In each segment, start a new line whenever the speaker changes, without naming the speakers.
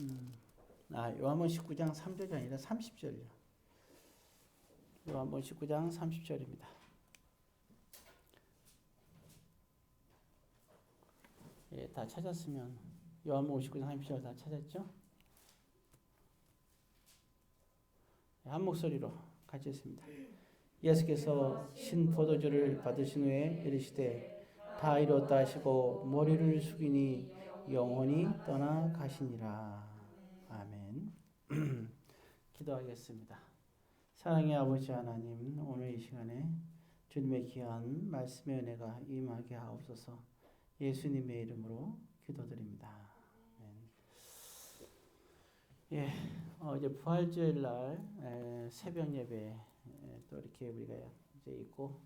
요한복음 19장 3절이 아니라 30절이요. 요한복음 19장 30절입니다. 예, 다 찾았으면 요한복음 19장 30절 다 찾았죠? 한 목소리로 같이 했습니다. 예수께서 신 포도주를 받으신 후에 이르시되 다 이루었다 하시고 머리를 숙이니 영혼이 떠나가시니라. 아멘. 기도하겠습니다. 사랑의 아버지 하나님, 오늘 이 시간에 주님의 귀한 말씀의 은혜가 임하게 하옵소서. 예수님의 이름으로 기도드립니다. 아멘. 예, 이제 부활주일 날 새벽 예배 또 이렇게 우리가 이제 있고,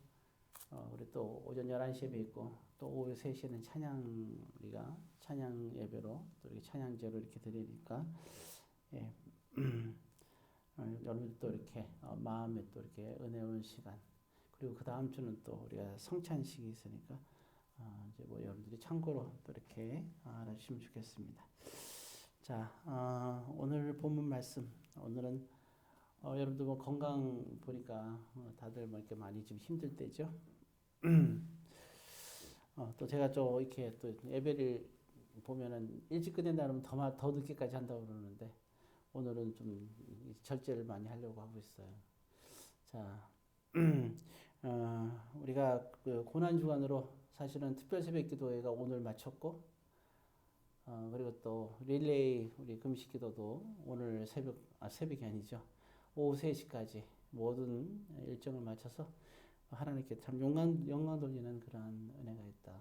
우리 또 오전 11시에 있고, 또 오후 3시에는 우리가 찬양 예배로 또 이렇게 찬양제로 이렇게 드리니까, 예, 여러분들 또 이렇게 마음에 또 이렇게 은혜로운 시간, 그리고 그 다음 주는 또 우리가 성찬식이 있으니까, 이제 뭐 여러분들이 참고로 또 이렇게 알아주시면 좋겠습니다. 자, 오늘 본문 말씀, 오늘은 여러분들 뭐 건강 보니까 다들 뭐 이렇게 많이 좀 힘들 때죠. 또 제가 좀 이렇게 또 예배를 보면은 일찍 끝낸다 그러면 더 늦게까지 한다고 그러는데, 오늘은 좀 절제를 많이 하려고 하고 있어요. 자, 우리가 그 고난 주간으로 사실은 특별 새벽 기도회가 오늘 마쳤고, 그리고 또 릴레이 우리 금식 기도도 오늘 새벽이 아니죠. 오후 3시까지 모든 일정을 마쳐서 하나님께 참 영광 돌리는 그런 은혜가 있다.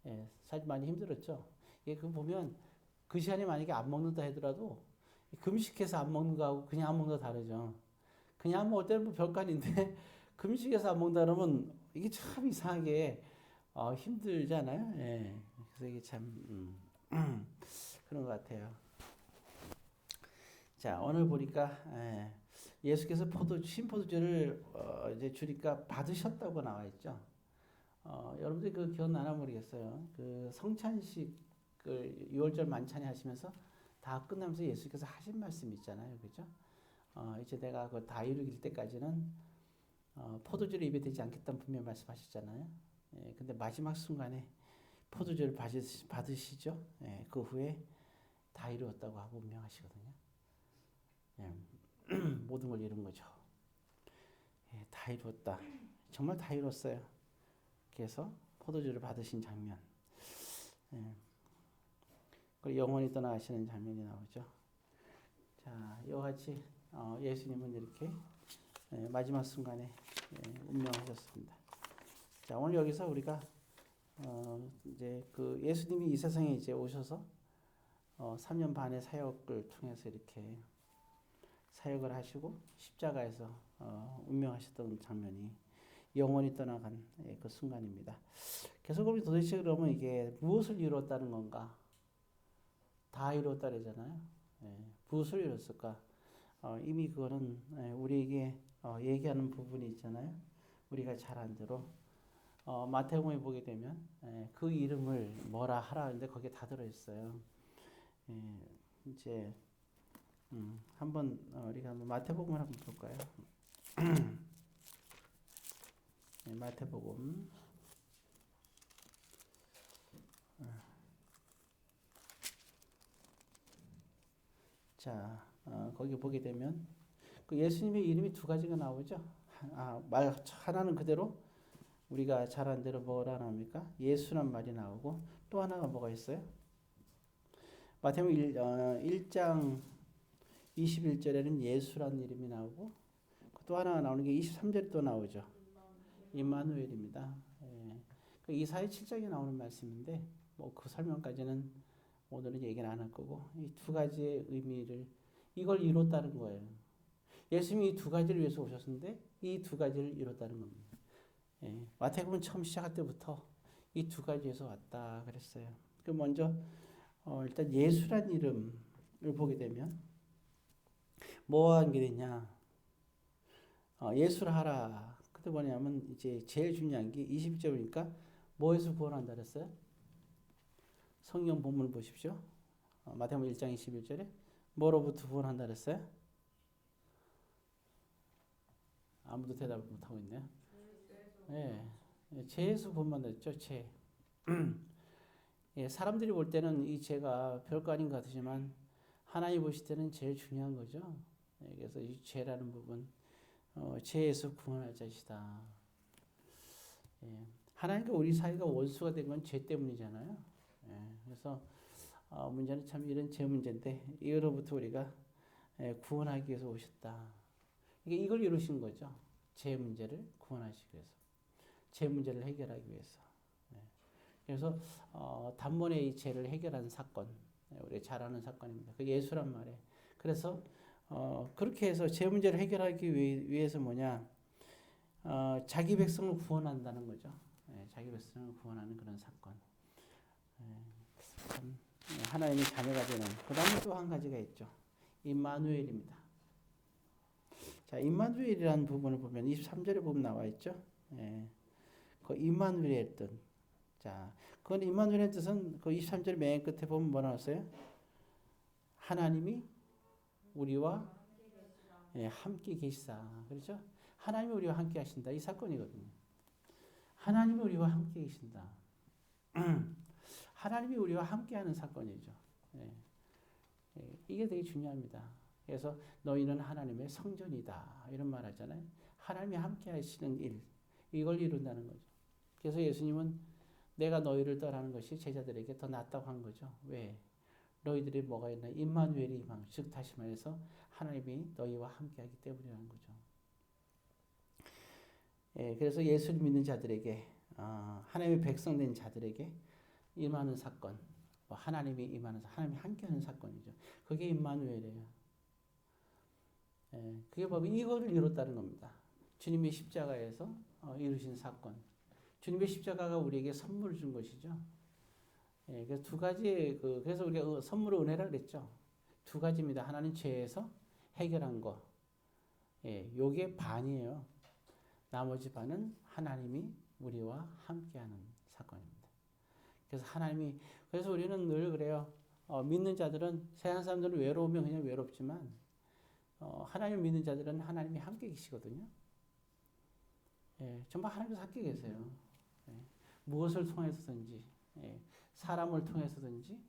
예, 사실 많이 힘들었죠. 예, 그 보면 그 시간에 만약에 안 먹는다 하더라도 금식해서 안 먹는 거하고 그냥 안 먹는 거 다르죠. 그냥 안 먹을 때는 뭐 별거 아닌데 금식해서 안 먹는다 그러면 이게 참 이상하게 힘들잖아요. 예, 그래서 이게 참 그런 것 같아요. 자, 오늘 보니까 예수께서 신포도주를 이제 주니까 받으셨다고 나와 있죠. 여러분들이 그 기억나나 모르겠어요. 그 성찬식을 6월절 만찬에 하시면서 다 끝나면서 예수께서 하신 말씀 있잖아요, 그죠? 이제 내가 그걸 다 이루길 때까지는 포도주를 입에 대지 않겠다는 분명 말씀하셨잖아요. 예, 근데 마지막 순간에 포도주를 받으시죠. 예, 그 후에 다 이루었다고 하고 운명하시거든요. 예, 모든 걸 이룬 거죠. 예, 다 이루었다. 정말 다 이뤘어요. 그래서 포도주를 받으신 장면. 예, 그리고 영원히 떠나가시는 장면이 나오죠. 자, 이와 같이 예수님은 이렇게 마지막 순간에 운명하셨습니다. 자, 오늘 여기서 우리가 이제 그 예수님이 이 세상에 이제 오셔서 3년 반의 사역을 통해서 이렇게 사역을 하시고 십자가에서 운명하셨던 장면이 영원히 떠나간 그 순간입니다. 계속 우리 도대체 그러면 이게 무엇을 이루었다는 건가? 다 이루었다 그러잖아요. 무엇을 이뤘을까? 이미 그거는 우리에게 얘기하는 부분이 있잖아요. 우리가 잘 안 들어. 마태복음에 보게 되면 그 이름을 뭐라 하라 하는데 거기에 다 들어있어요. 이제 한번 우리가 한번 마태복음을 한번 볼까요? 마태복음. 자, 거기 보게 되면 그 예수님의 이름이 두 가지가 나오죠. 하나는 그대로 우리가 잘 아는 대로 뭐라 나옵니까? 예수란 말이 나오고, 또 하나가 뭐가 있어요? 마태복음 1장 21절에는 예수란 이름이 나오고, 또 하나 나오는 게 23절에 또 나오죠. 임마누엘입니다. 예. 그 이사야 7장에 나오는 말씀인데, 뭐 그 설명까지는 오늘은 얘기는 안 할 거고, 이 두 가지의 의미를, 이걸 이뤘다는 거예요. 예수님이 이 두 가지를 위해서 오셨는데 이 두 가지를 이뤘다는 겁니다. 예. 마태복음 처음 시작할 때부터 이 두 가지에서 왔다 그랬어요. 그 먼저 일단 예수란 이름을 보게 되면 뭐와 관계되냐? 예수를 하라. 그때 뭐냐면 이제 제일 중요한 게 21절이니까 뭐에서 구원한다 그랬어요? 성경 본문을 보십시오. 마태복음 1장 21절에 뭐로부터 구원한다 그랬어요? 아무도 대답을 못하고 있네요. 예, 죄에서 구원받는다 했죠. 죄. 예, 사람들이 볼 때는 이 죄가 별거 아닌 것 같지만 하나님 보실 때는 제일 중요한 거죠. 예, 그래서 이 죄라는 부분, 죄에서 구원할 자시다. 예, 하나님과 우리 사이가 원수가 된 건 죄 때문이잖아요. 예, 그래서 문제는 참 이런 죄 문제인데 이거로부터 우리가 구원하기 위해서 오셨다. 이걸 이루신 거죠. 죄 문제를 구원하시기 위해서, 죄 문제를 해결하기 위해서. 예, 그래서 단번에 이 죄를 해결한 사건, 우리가 잘 아는 사건입니다. 그 예수란 말에. 그래서 그렇게 해서 죄 문제를 해결하기 위해서 뭐냐? 자기 백성을 구원한다는 거죠. 예, 자기 백성을 구원하는 그런 사건. 예, 참 하나님의 자녀가 되는. 그다음에 또 한 가지가 있죠. 임마누엘입니다. 자, 임마누엘이라는 부분을 보면 23절에 보면 나와 있죠. 예, 그 임마누엘의 뜻. 자, 그건 임마누엘의 뜻은 그 23절 맨 끝에 보면 뭐라 했어요? 하나님이 우리와 함께 계시다. 그렇죠? 하나님이 우리와 함께 하신다. 이 사건이거든요. 하나님이 우리와 함께 계신다. 하나님이 우리와 함께 하는 사건이죠. 이게 되게 중요합니다. 그래서 너희는 하나님의 성전이다. 이런 말 하잖아요. 하나님이 함께 하시는 일. 이걸 이룬다는 거죠. 그래서 예수님은 내가 너희를 떠나는 것이 제자들에게 더 낫다고 한 거죠. 왜? 너희들이 뭐가 있나? 임마누엘이 임함. 즉 다시 말해서 하나님이 너희와 함께하기 때문이라는 거죠. 예, 그래서 예수를 믿는 자들에게 하나님의 백성 된 자들에게 임하는 사건, 하나님이 임하는 하나님이 함께하는 사건이죠. 그게 임마누엘이에요. 예, 그게 바로 이거를 이뤘다는 겁니다. 주님의 십자가에서 이루신 사건. 주님의 십자가가 우리에게 선물을 준 것이죠. 예, 그래서 두 가지 그래서 우리가 선물의 은혜라 그랬죠. 두 가지입니다. 하나는 죄에서 해결한 거. 예, 요게 반이에요. 나머지 반은 하나님이 우리와 함께하는 사건입니다. 그래서 우리는 늘 그래요. 믿는 자들은 세상 사람들은 외로우면 그냥 외롭지만 하나님 믿는 자들은 하나님이 함께 계시거든요. 예, 정말 하나님께서 함께 계세요. 예, 무엇을 통해서든지 사람을 통해서든지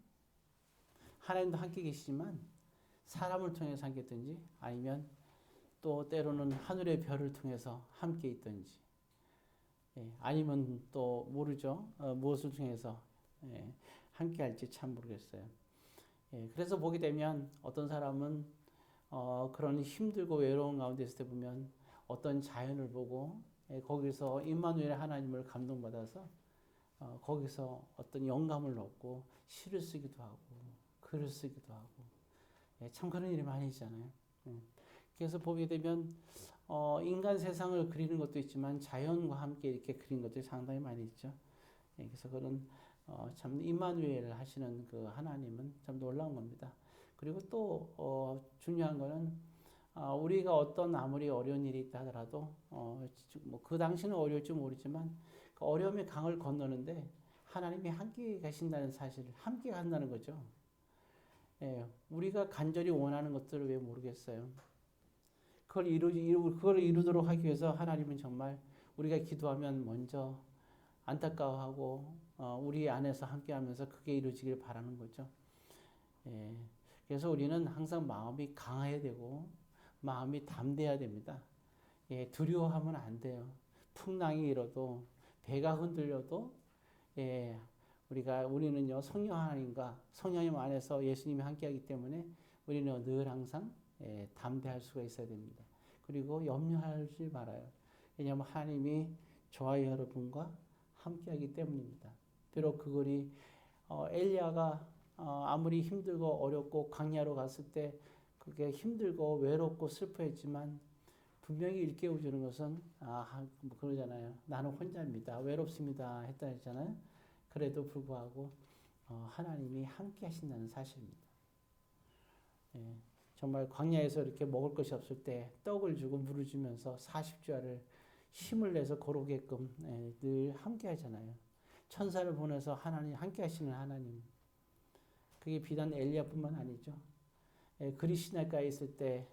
하나님도 함께 계시지만 사람을 통해서 함께 있든지 아니면 또 때로는 하늘의 별을 통해서 함께 있든지 아니면 또 모르죠. 무엇을 통해서 함께 할지 참 모르겠어요. 그래서 보게 되면 어떤 사람은 그런 힘들고 외로운 가운데 있을 때 보면 어떤 자연을 보고 거기서 임마누엘 하나님을 감동받아서 거기서 어떤 영감을 얻고 시를 쓰기도 하고 글을 쓰기도 하고 참 그런 일이 많이 있잖아요. 그래서 보게 되면 인간 세상을 그리는 것도 있지만 자연과 함께 이렇게 그린 것들이 상당히 많이 있죠. 그래서 그런 참 임마누엘을 하시는 그 하나님은 참 놀라운 겁니다. 그리고 또 중요한 거는 우리가 어떤 아무리 어려운 일이 있다 하더라도 그 당시는 어려울지 모르지만 그 어려움의 강을 건너는데 하나님이 함께 계신다는 사실을 함께 간다는 거죠. 우리가 간절히 원하는 것들을 왜 모르겠어요. 그걸 이루도록 하기 위해서 하나님은 정말 우리가 기도하면 먼저 안타까워하고 우리 안에서 함께하면서 그게 이루어지길 바라는 거죠. 그래서 우리는 항상 마음이 강해야 되고 마음이 담대해야 됩니다. 두려워하면 안 돼요. 풍랑이 일어도 배가 흔들려도 우리는요 성령 하나님과 성령님 안에서 예수님이 함께하기 때문에 우리는 늘 항상 담대할 수가 있어야 됩니다. 그리고 염려하지 말아요. 왜냐하면 하나님이 저와 여러분과 함께하기 때문입니다. 비록 그걸이 엘리야가 아무리 힘들고 어렵고 광야로 갔을 때 그게 힘들고 외롭고 슬퍼했지만 분명히 일깨워주는 것은 뭐 그러잖아요. 나는 혼자입니다. 외롭습니다. 했다 했잖아요. 그래도 불구하고 하나님이 함께 하신다는 사실입니다. 정말 광야에서 이렇게 먹을 것이 없을 때 떡을 주고 물을 주면서 40주야를 힘을 내서 걸어오게끔 늘 함께 하잖아요. 천사를 보내서 하나님 함께 하시는 하나님. 그게 비단 엘리야뿐만 아니죠. 그리 시냇가에 있을 때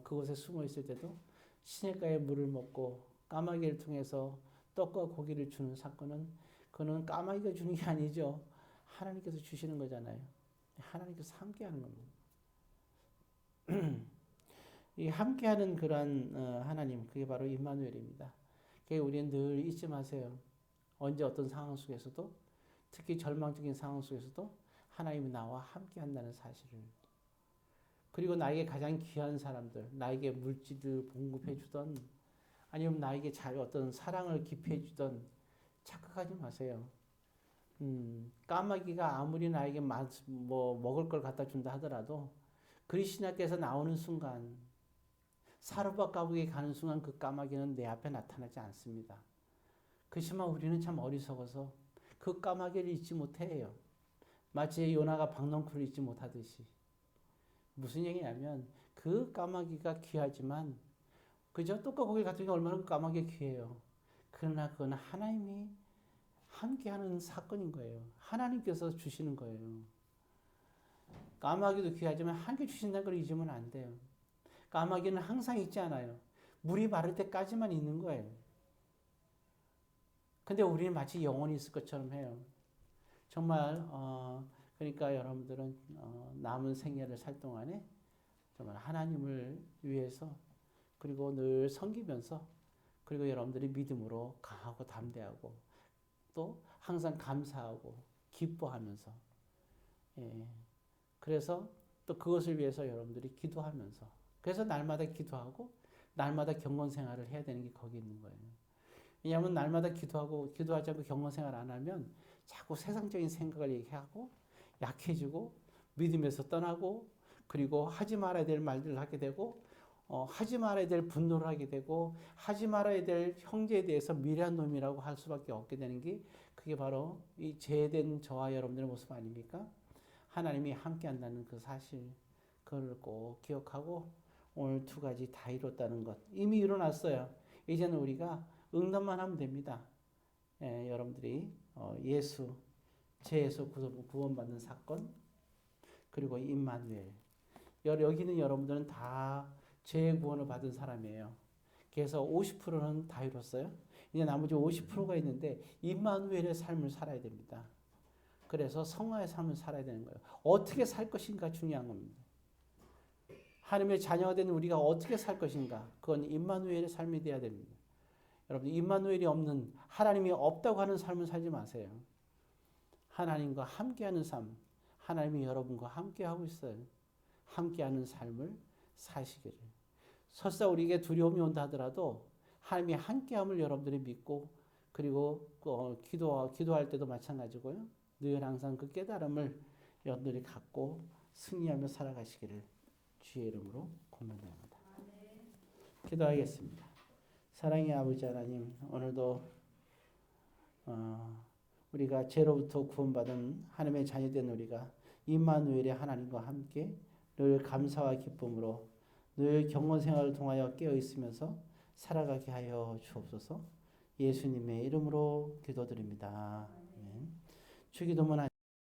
그곳에 숨어 있을 때도 시냇가에 물을 먹고 까마귀를 통해서 떡과 고기를 주는 사건은 그는 까마귀가 주는 게 아니죠. 하나님께서 주시는 거잖아요. 하나님께서 함께하는 겁니다. 이 함께하는 그러한 하나님, 그게 바로 임마누엘입니다. 그게 우리는 늘 잊지 마세요. 언제 어떤 상황 속에서도, 특히 절망적인 상황 속에서도 하나님이 나와 함께한다는 사실을. 그리고 나에게 가장 귀한 사람들, 나에게 물질을 공급해 주던, 아니면 나에게 어떤 사랑을 기피해 주던, 착각하지 마세요. 까마귀가 아무리 나에게 먹을 걸 갖다 준다 하더라도 그리스도께서 나오는 순간, 사르밧 감옥에 가는 순간 그 까마귀는 내 앞에 나타나지 않습니다. 그렇지만 우리는 참 어리석어서 그 까마귀를 잊지 못해요. 마치 요나가 박넝쿨을 잊지 못하듯이. 무슨 얘기냐면 그 까마귀가 귀하지만 그저 떡과 고기를 갖다 주는 게 얼마나 그 까마귀가 귀해요. 그러나 그건 하나님이 함께하는 사건인 거예요. 하나님께서 주시는 거예요. 까마귀도 귀하지만 함께 주신다는 걸 잊으면 안 돼요. 까마귀는 항상 있지 않아요. 물이 마를 때까지만 있는 거예요. 근데 우리는 마치 영원히 있을 것처럼 해요. 정말 그러니까 여러분들은 남은 생애를 살 동안에 정말 하나님을 위해서 그리고 늘 섬기면서 그리고 여러분들이 믿음으로 강하고 담대하고 또 항상 감사하고 기뻐하면서 그래서 또 그것을 위해서 여러분들이 기도하면서 그래서 날마다 기도하고 날마다 경건 생활을 해야 되는 게 거기 있는 거예요. 왜냐하면 날마다 기도하지 않고 경건 생활 안 하면 자꾸 세상적인 생각을 얘기하고 약해지고 믿음에서 떠나고 그리고 하지 말아야 될 말들을 하게 되고 하지 말아야 될 분노를 하게 되고 하지 말아야 될 형제에 대해서 미련한 놈이라고 할 수밖에 없게 되는 게 그게 바로 이 죄된 저와 여러분들의 모습 아닙니까? 하나님이 함께한다는 그 사실 그걸 꼭 기억하고 오늘 두 가지 다 이뤘다는 것 이미 일어났어요. 이제는 우리가 응답만 하면 됩니다. 여러분들이 죄에서 구원받는 사건 그리고 임마누엘 여기는 여러분들은 다 죄의 구원을 받은 사람이에요. 그래서 50%는 다 이뤘어요. 이제 나머지 50%가 있는데 임마누엘의 삶을 살아야 됩니다. 그래서 성화의 삶을 살아야 되는 거예요. 어떻게 살 것인가 중요한 겁니다. 하나님의 자녀가 된 우리가 어떻게 살 것인가 그건 임마누엘의 삶이 돼야 됩니다. 여러분 임마누엘이 없는 하나님이 없다고 하는 삶을 살지 마세요. 하나님과 함께하는 삶 하나님이 여러분과 함께하고 있어요. 함께하는 삶을 사시기를. 설사 우리에게 두려움이 온다 하더라도 하나님이 함께함을 여러분들이 믿고 그리고 기도할 때도 마찬가지고요. 늘 항상 그 깨달음을 여러분들이 갖고 승리하며 살아가시기를 주의 이름으로 권면합니다. 기도하겠습니다. 사랑의 아버지 하나님 오늘도 우리가 죄로부터 구원받은 하나님의 자녀된 우리가 임마누엘의 하나님과 함께 늘 감사와 기쁨으로 늘 경건 생활을 통하여 깨어 있으면서 살아가게 하여 주옵소서. 예수님의 이름으로 기도드립니다. 주기도문